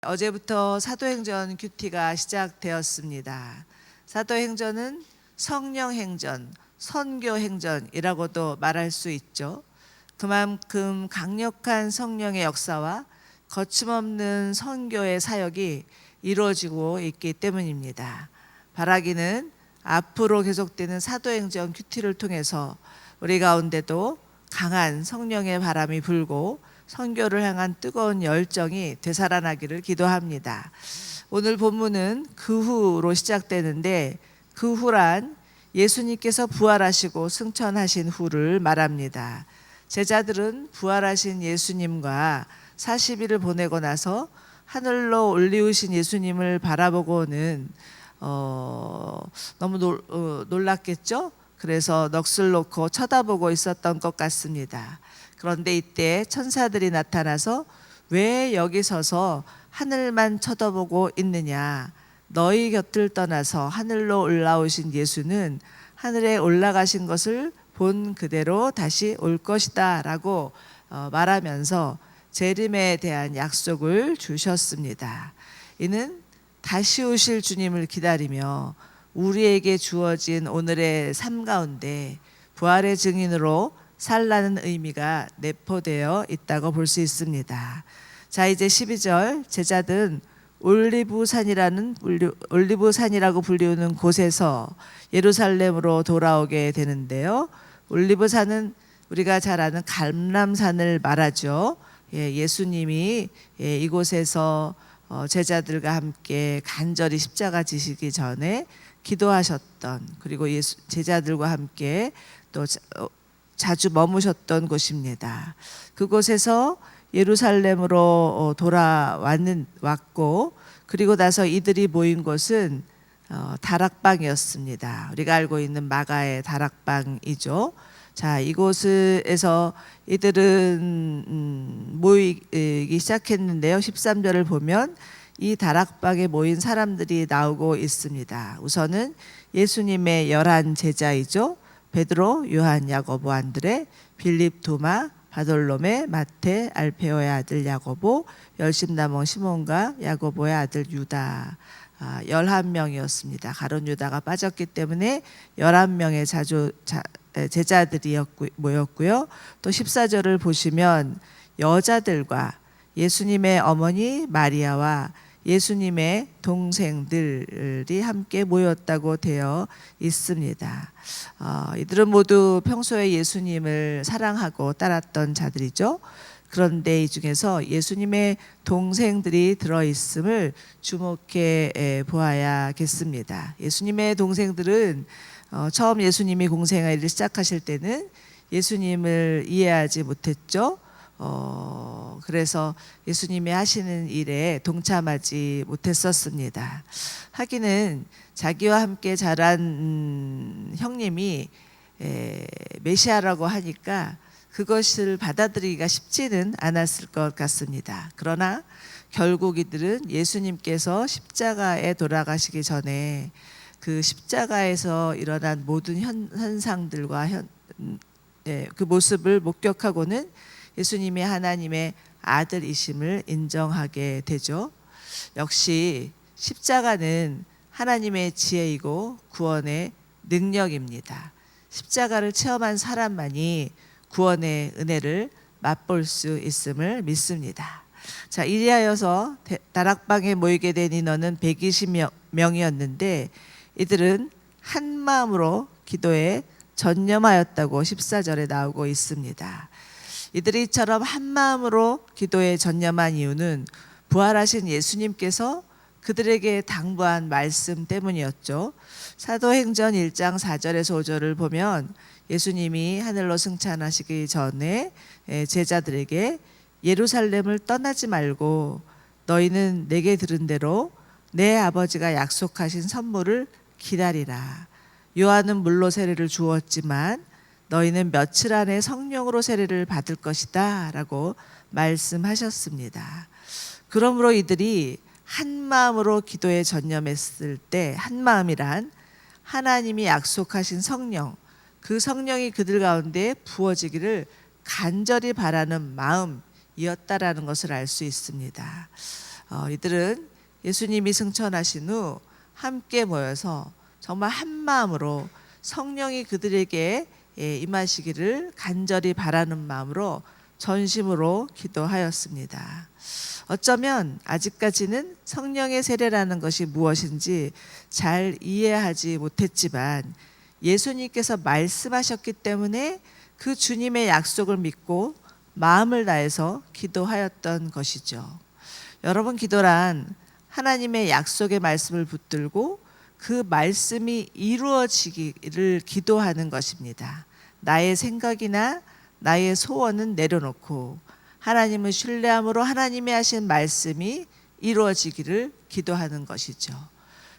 어제부터 사도행전 큐티가 시작되었습니다. 사도행전은 성령행전, 선교행전이라고도 말할 수 있죠. 그만큼 강력한 성령의 역사와 거침없는 선교의 사역이 이루어지고 있기 때문입니다. 바라기는 앞으로 계속되는 사도행전 큐티를 통해서 우리 가운데도 강한 성령의 바람이 불고 선교를 향한 뜨거운 열정이 되살아나기를 기도합니다. 오늘 본문은 그 후로 시작되는데, 그 후란 예수님께서 부활하시고 승천하신 후를 말합니다. 제자들은 부활하신 예수님과 40일을 보내고 나서 하늘로 올리우신 예수님을 바라보고는 너무 놀랐겠죠? 그래서 넋을 놓고 쳐다보고 있었던 것 같습니다. 그런데 이때 천사들이 나타나서 왜 여기 서서 하늘만 쳐다보고 있느냐? 너희 곁을 떠나서 하늘로 올라오신 예수는 하늘에 올라가신 것을 본 그대로 다시 올 것이다 라고 말하면서 재림에 대한 약속을 주셨습니다. 이는 다시 오실 주님을 기다리며 우리에게 주어진 오늘의 삶 가운데 부활의 증인으로 살라는 의미가 내포되어 있다고 볼 수 있습니다. 자, 이제 12절, 제자들은 올리브산이라고 불리우는 곳에서 예루살렘으로 돌아오게 되는데요. 올리브산은 우리가 잘 아는 감람산을 말하죠. 예수님이 이곳에서 제자들과 함께 간절히 십자가 지시기 전에 기도하셨던, 그리고 제자들과 함께 또 자주 머무셨던 곳입니다. 그곳에서 예루살렘으로 돌아왔고, 그리고 나서 이들이 모인 곳은 다락방이었습니다. 우리가 알고 있는 마가의 다락방이죠. 자, 이곳에서 이들은 모이기 시작했는데요. 13절을 보면 이 다락방에 모인 사람들이 나오고 있습니다. 우선은 예수님의 11 제자이죠. 베드로, 요한, 야고보, 안드레, 빌립, 도마, 바돌로메, 마테, 알페오의 아들 야고보, 열심남원 시몬과 야고보의 아들 유다, 11명이었습니다. 가룟 유다가 빠졌기 때문에 11명의 제자들이 모였고요. 또 14절을 보시면 여자들과 예수님의 어머니 마리아와 예수님의 동생들이 함께 모였다고 되어 있습니다. 이들은 모두 평소에 예수님을 사랑하고 따랐던 자들이죠. 그런데 이 중에서 예수님의 동생들이 들어있음을 주목해 보아야겠습니다. 예수님의 동생들은 처음 예수님이 공생애를 시작하실 때는 예수님을 이해하지 못했죠. 그래서 예수님이 하시는 일에 동참하지 못했었습니다. 하기는 자기와 함께 자란 형님이 메시아라고 하니까 그것을 받아들이기가 쉽지는 않았을 것 같습니다. 그러나 결국 이들은 예수님께서 십자가에 돌아가시기 전에 그 십자가에서 일어난 모든 현상들과 그 모습을 목격하고는 예수님이 하나님의 아들이심을 인정하게 되죠. 역시 십자가는 하나님의 지혜이고 구원의 능력입니다. 십자가를 체험한 사람만이 구원의 은혜를 맛볼 수 있음을 믿습니다. 자, 이리하여서 다락방에 모이게 된 인원은 120명이었는데 이들은 한 마음으로 기도에 전념하였다고 14절에 나오고 있습니다. 이들이 이처럼 한 마음으로 기도에 전념한 이유는 부활하신 예수님께서 그들에게 당부한 말씀 때문이었죠. 사도행전 1장 4절에서 5절을 보면 예수님이 하늘로 승천하시기 전에 제자들에게 예루살렘을 떠나지 말고 너희는 내게 들은 대로 내 아버지가 약속하신 선물을 기다리라. 요한은 물로 세례를 주었지만 너희는 며칠 안에 성령으로 세례를 받을 것이다 라고 말씀하셨습니다. 그러므로 이들이 한 마음으로 기도에 전념했을 때, 한 마음이란 하나님이 약속하신 성령, 그 성령이 그들 가운데 부어지기를 간절히 바라는 마음이었다라는 것을 알 수 있습니다. 이들은 예수님이 승천하신 후 함께 모여서 정말 한 마음으로 성령이 그들에게 임하시기를 간절히 바라는 마음으로 전심으로 기도하였습니다. 어쩌면 아직까지는 성령의 세례라는 것이 무엇인지 잘 이해하지 못했지만 예수님께서 말씀하셨기 때문에 그 주님의 약속을 믿고 마음을 다해서 기도하였던 것이죠. 여러분, 기도란 하나님의 약속의 말씀을 붙들고 그 말씀이 이루어지기를 기도하는 것입니다. 나의 생각이나 나의 소원은 내려놓고 하나님을 신뢰함으로 하나님이 하신 말씀이 이루어지기를 기도하는 것이죠.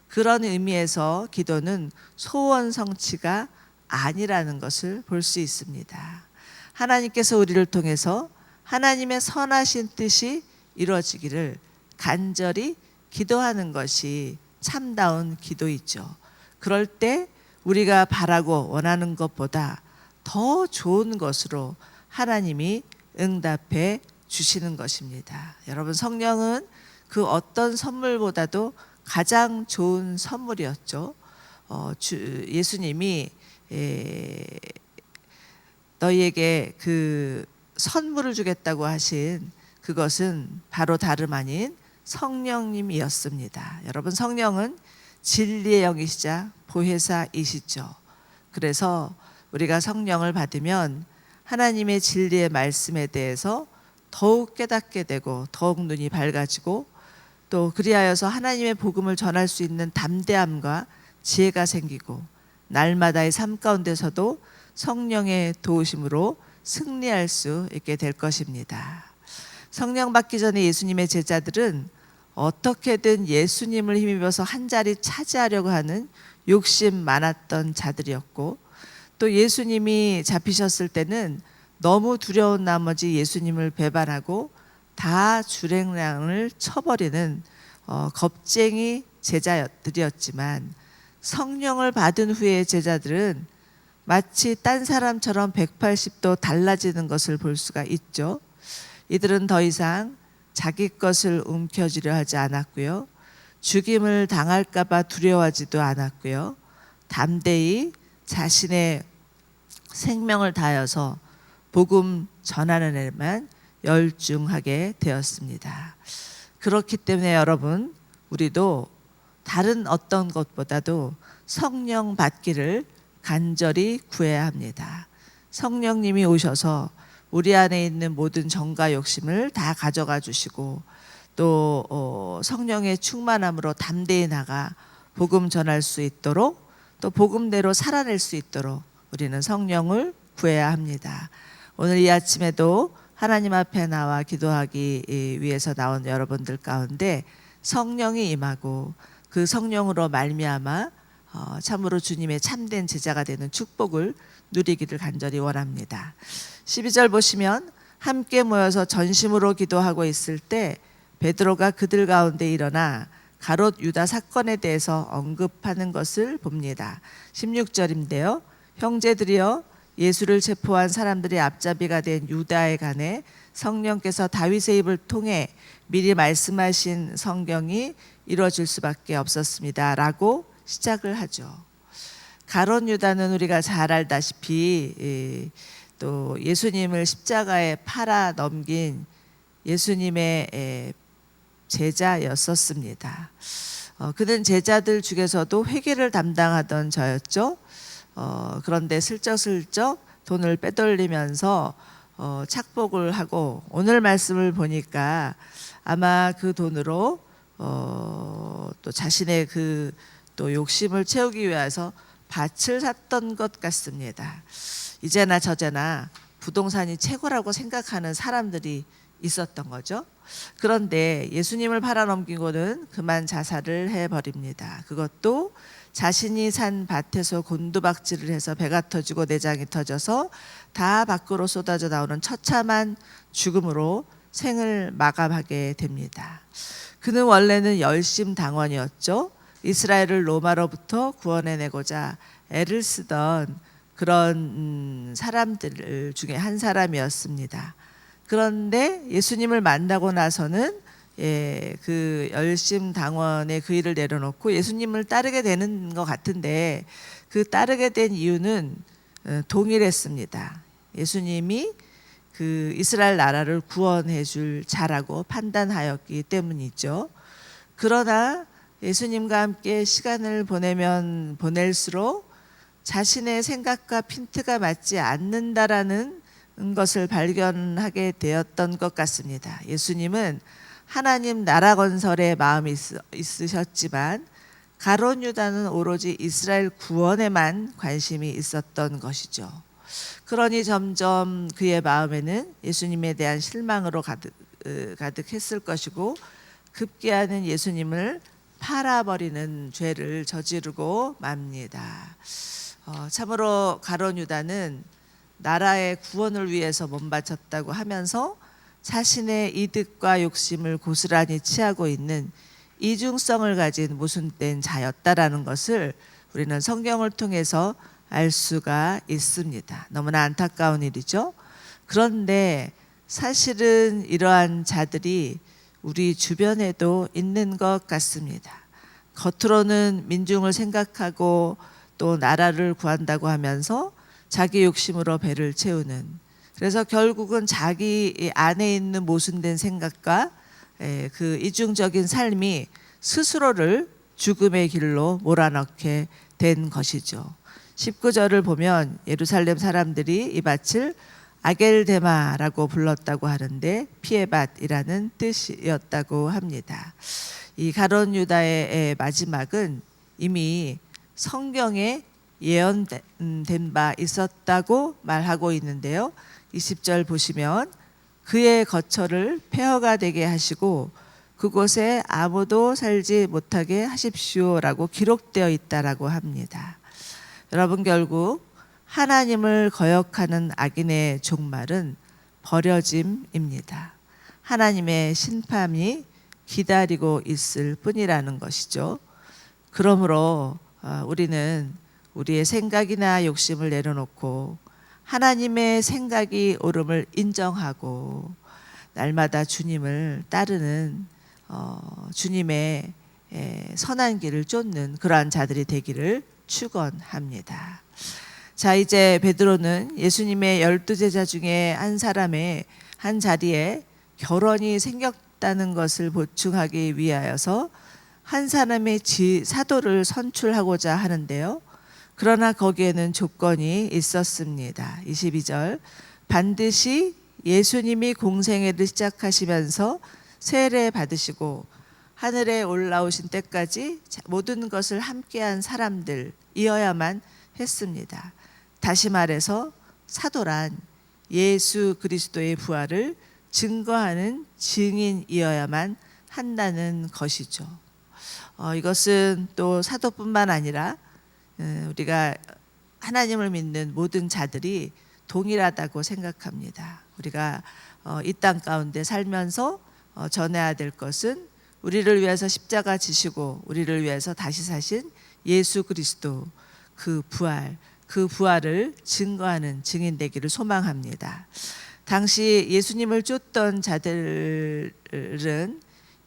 그런 의미에서 기도는 소원 성취가 아니라는 것을 볼 수 있습니다. 하나님께서 우리를 통해서 하나님의 선하신 뜻이 이루어지기를 간절히 기도하는 것이 참다운 기도이죠. 그럴 때 우리가 바라고 원하는 것보다 더 좋은 것으로 하나님이 응답해 주시는 것입니다. 여러분, 성령은 그 어떤 선물보다도 가장 좋은 선물이었죠. 예수님이 너희에게 그 선물을 주겠다고 하신 그것은 바로 다름 아닌 성령님이었습니다. 여러분, 성령은 진리의 영이시자 보혜사이시죠. 그래서 우리가 성령을 받으면 하나님의 진리의 말씀에 대해서 더욱 깨닫게 되고 더욱 눈이 밝아지고 또 그리하여서 하나님의 복음을 전할 수 있는 담대함과 지혜가 생기고 날마다의 삶 가운데서도 성령의 도우심으로 승리할 수 있게 될 것입니다. 성령 받기 전에 예수님의 제자들은 어떻게든 예수님을 힘입어서 한 자리 차지하려고 하는 욕심 많았던 자들이었고 또 예수님이 잡히셨을 때는 너무 두려운 나머지 예수님을 배반하고 다 주랭랑을 쳐버리는 겁쟁이 제자들이었지만 성령을 받은 후에 제자들은 마치 딴 사람처럼 180도 달라지는 것을 볼 수가 있죠. 이들은 더 이상 자기 것을 움켜쥐려 하지 않았고요. 죽임을 당할까 봐 두려워하지도 않았고요. 담대히 자신의 생명을 다하여서 복음 전하는 일만 열중하게 되었습니다. 그렇기 때문에 여러분, 우리도 다른 어떤 것보다도 성령 받기를 간절히 구해야 합니다. 성령님이 오셔서 우리 안에 있는 모든 정과 욕심을 다 가져가 주시고 또 성령의 충만함으로 담대히 나가 복음 전할 수 있도록 또 복음대로 살아낼 수 있도록 우리는 성령을 구해야 합니다. 오늘 이 아침에도 하나님 앞에 나와 기도하기 위해서 나온 여러분들 가운데 성령이 임하고 그 성령으로 말미암아 참으로 주님의 참된 제자가 되는 축복을 누리기를 간절히 원합니다. 12절 보시면 함께 모여서 전심으로 기도하고 있을 때 베드로가 그들 가운데 일어나 가롯 유다 사건에 대해서 언급하는 것을 봅니다. 16절인데요. 형제들이여, 예수를 체포한 사람들의 앞잡이가 된 유다에 관해 성령께서 다윗의 입을 통해 미리 말씀하신 성경이 이루어질 수밖에 없었습니다 라고 시작을 하죠. 가롯 유다는 우리가 잘 알다시피 또 예수님을 십자가에 팔아 넘긴 예수님의 제자였었습니다. 그는 제자들 중에서도 회계를 담당하던 저였죠. 그런데 슬쩍슬쩍 돈을 빼돌리면서 착복을 하고 오늘 말씀을 보니까 아마 그 돈으로 또 자신의 그 또 욕심을 채우기 위해서 밭을 샀던 것 같습니다. 이제나 저제나 부동산이 최고라고 생각하는 사람들이 있었던 거죠. 그런데 예수님을 팔아넘기고는 그만 자살을 해버립니다. 그것도 자신이 산 밭에서 곤두박질을 해서 배가 터지고 내장이 터져서 다 밖으로 쏟아져 나오는 처참한 죽음으로 생을 마감하게 됩니다. 그는 원래는 열심당원이었죠. 이스라엘을 로마로부터 구원해내고자 애를 쓰던 그런 사람들 중에 한 사람이었습니다. 그런데 예수님을 만나고 나서는 그 열심당원의 그 일을 내려놓고 예수님을 따르게 되는 것 같은데, 그 따르게 된 이유는 동일했습니다. 예수님이 그 이스라엘 나라를 구원해 줄 자라고 판단하였기 때문이죠. 그러나 예수님과 함께 시간을 보내면 보낼수록 자신의 생각과 핀트가 맞지 않는다라는 것을 발견하게 되었던 것 같습니다. 예수님은 하나님 나라 건설에 마음이 있으셨지만 가룟 유다는 오로지 이스라엘 구원에만 관심이 있었던 것이죠. 그러니 점점 그의 마음에는 예수님에 대한 실망으로 가득했을 것이고, 급기야는 예수님을 팔아버리는 죄를 저지르고 맙니다. 참으로 가룟 유다는 나라의 구원을 위해서 몸바쳤다고 하면서 자신의 이득과 욕심을 고스란히 취하고 있는 이중성을 가진 모순된 자였다라는 것을 우리는 성경을 통해서 알 수가 있습니다. 너무나 안타까운 일이죠. 그런데 사실은 이러한 자들이 우리 주변에도 있는 것 같습니다. 겉으로는 민중을 생각하고 또 나라를 구한다고 하면서 자기 욕심으로 배를 채우는, 그래서 결국은 자기 안에 있는 모순된 생각과 그 이중적인 삶이 스스로를 죽음의 길로 몰아넣게 된 것이죠. 19절을 보면 예루살렘 사람들이 이 밭을 아겔데마라고 불렀다고 하는데 피의 밭이라는 뜻이었다고 합니다. 이 가룟 유다의 마지막은 이미 성경에 예언된 바 있었다고 말하고 있는데요. 20절 보시면 그의 거처를 폐허가 되게 하시고 그곳에 아무도 살지 못하게 하십시오라고 기록되어 있다라고 합니다. 여러분, 결국 하나님을 거역하는 악인의 종말은 버려짐입니다. 하나님의 심판이 기다리고 있을 뿐이라는 것이죠. 그러므로 우리는 우리의 생각이나 욕심을 내려놓고 하나님의 생각이 옳음을 인정하고 날마다 주님을 따르는 주님의 선한 길을 쫓는 그러한 자들이 되기를 축원합니다. 자, 이제 베드로는 예수님의 12제자 중에 한 사람의 한 자리에 결혼이 생겼다는 것을 보충하기 위하여서 한 사람의 사도를 선출하고자 하는데요. 그러나 거기에는 조건이 있었습니다. 22절, 반드시 예수님이 공생애를 시작하시면서 세례 받으시고 하늘에 올라오신 때까지 모든 것을 함께한 사람들이어야만 했습니다. 다시 말해서 사도란 예수 그리스도의 부활을 증거하는 증인이어야만 한다는 것이죠. 이것은 또 사도뿐만 아니라 우리가 하나님을 믿는 모든 자들이 동일하다고 생각합니다. 우리가 이 땅 가운데 살면서 전해야 될 것은 우리를 위해서 십자가 지시고 우리를 위해서 다시 사신 예수 그리스도 그 부활을 증거하는 증인 되기를 소망합니다. 당시 예수님을 쫓던 자들은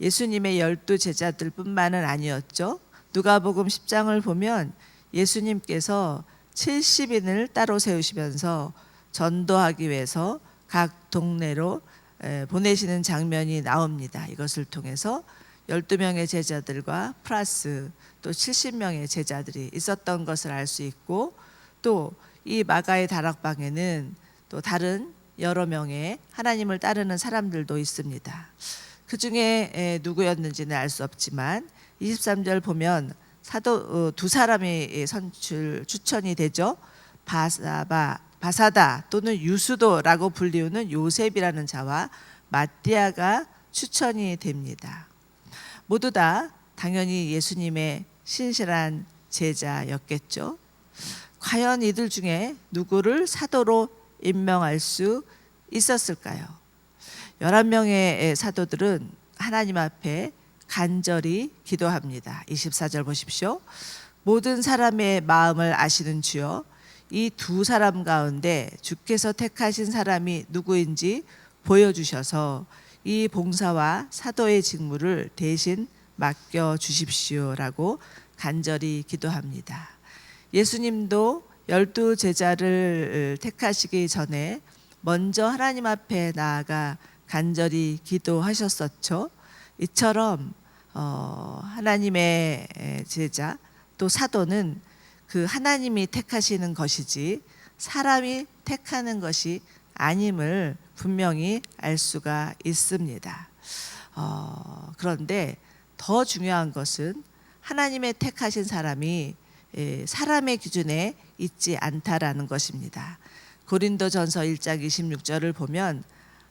예수님의 12제자들뿐만은 아니었죠. 누가복음 10장을 보면 예수님께서 70인을 따로 세우시면서 전도하기 위해서 각 동네로 보내시는 장면이 나옵니다. 이것을 통해서 12명의 제자들과 플러스 또 70명의 제자들이 있었던 것을 알 수 있고, 또 이 마가의 다락방에는 또 다른 여러 명의 하나님을 따르는 사람들도 있습니다. 그 중에 누구였는지는 알 수 없지만 23절 보면 사도 두 사람이 추천이 되죠. 바사다 또는 유수도라고 불리우는 요셉이라는 자와 마띠아가 추천이 됩니다. 모두 다 당연히 예수님의 신실한 제자였겠죠. 과연 이들 중에 누구를 사도로 임명할 수 있었을까요? 11명의 사도들은 하나님 앞에 간절히 기도합니다. 24절 보십시오. 모든 사람의 마음을 아시는 주여, 이 두 사람 가운데 주께서 택하신 사람이 누구인지 보여주셔서 이 봉사와 사도의 직무를 대신 맡겨 주십시오라고 간절히 기도합니다. 예수님도 12 제자를 택하시기 전에 먼저 하나님 앞에 나아가 간절히 기도하셨었죠. 이처럼 하나님의 제자 또 사도는 그 하나님이 택하시는 것이지 사람이 택하는 것이 아님을 분명히 알 수가 있습니다. 그런데 더 중요한 것은 하나님의 택하신 사람이 사람의 기준에 있지 않다라는 것입니다. 고린도전서 1장 26절을 보면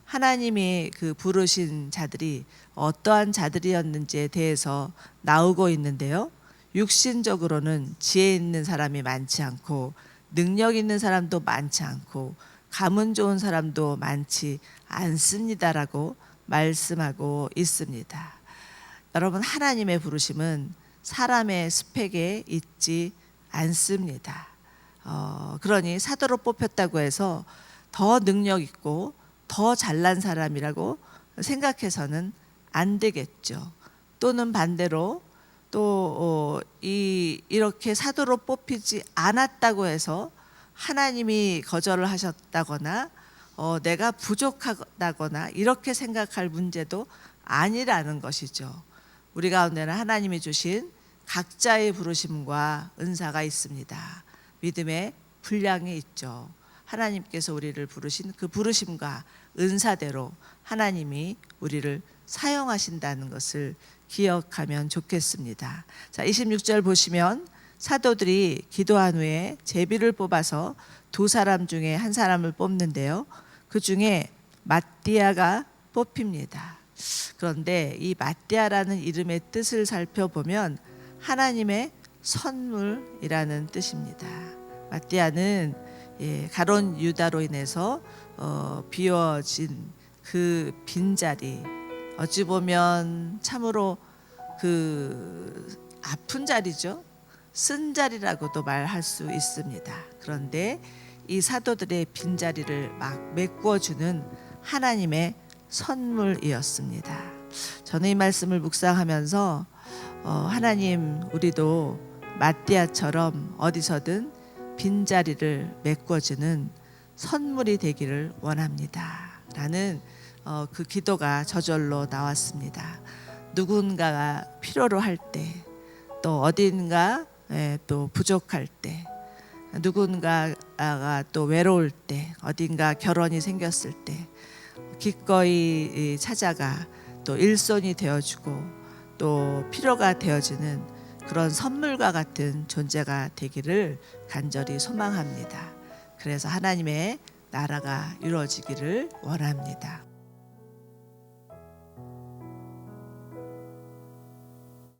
하나님이 그 부르신 자들이 어떠한 자들이었는지에 대해서 나오고 있는데요. 육신적으로는 지혜 있는 사람이 많지 않고 능력 있는 사람도 많지 않고 가문 좋은 사람도 많지 않습니다라고 말씀하고 있습니다. 여러분, 하나님의 부르심은 사람의 스펙에 있지 않습니다. 그러니 사도로 뽑혔다고 해서 더 능력 있고 더 잘난 사람이라고 생각해서는 안 되겠죠. 또는 반대로 또 이렇게 사도로 뽑히지 않았다고 해서 하나님이 거절을 하셨다거나 내가 부족하다거나 이렇게 생각할 문제도 아니라는 것이죠. 우리 가운데는 하나님이 주신 각자의 부르심과 은사가 있습니다. 믿음의 분량이 있죠. 하나님께서 우리를 부르신 그 부르심과 은사대로 하나님이 우리를 사용하신다는 것을 기억하면 좋겠습니다. 자, 26절 보시면 사도들이 기도한 후에 제비를 뽑아서 2사람 중에 1사람을 뽑는데요. 그 중에 마띠아가 뽑힙니다. 그런데 이 마띠아라는 이름의 뜻을 살펴보면 하나님의 선물이라는 뜻입니다. 마띠아는 가론 유다로 인해서 비워진 그 빈자리, 어찌 보면 참으로 그 아픈 자리죠. 쓴 자리라고도 말할 수 있습니다. 그런데 이 사도들의 빈자리를 막 메꿔주는 하나님의 선물이었습니다. 저는 이 말씀을 묵상하면서 하나님, 우리도 마띠아처럼 어디서든 빈자리를 메꿔주는 선물이 되기를 원합니다 라는 그 기도가 저절로 나왔습니다. 누군가가 필요로 할 때, 또 어딘가 또 부족할 때, 누군가가 또 외로울 때, 어딘가 결혼이 생겼을 때 기꺼이 찾아가 또 일손이 되어주고 또 필요가 되어지는 그런 선물과 같은 존재가 되기를 간절히 소망합니다. 그래서 하나님의 나라가 이루어지기를 원합니다.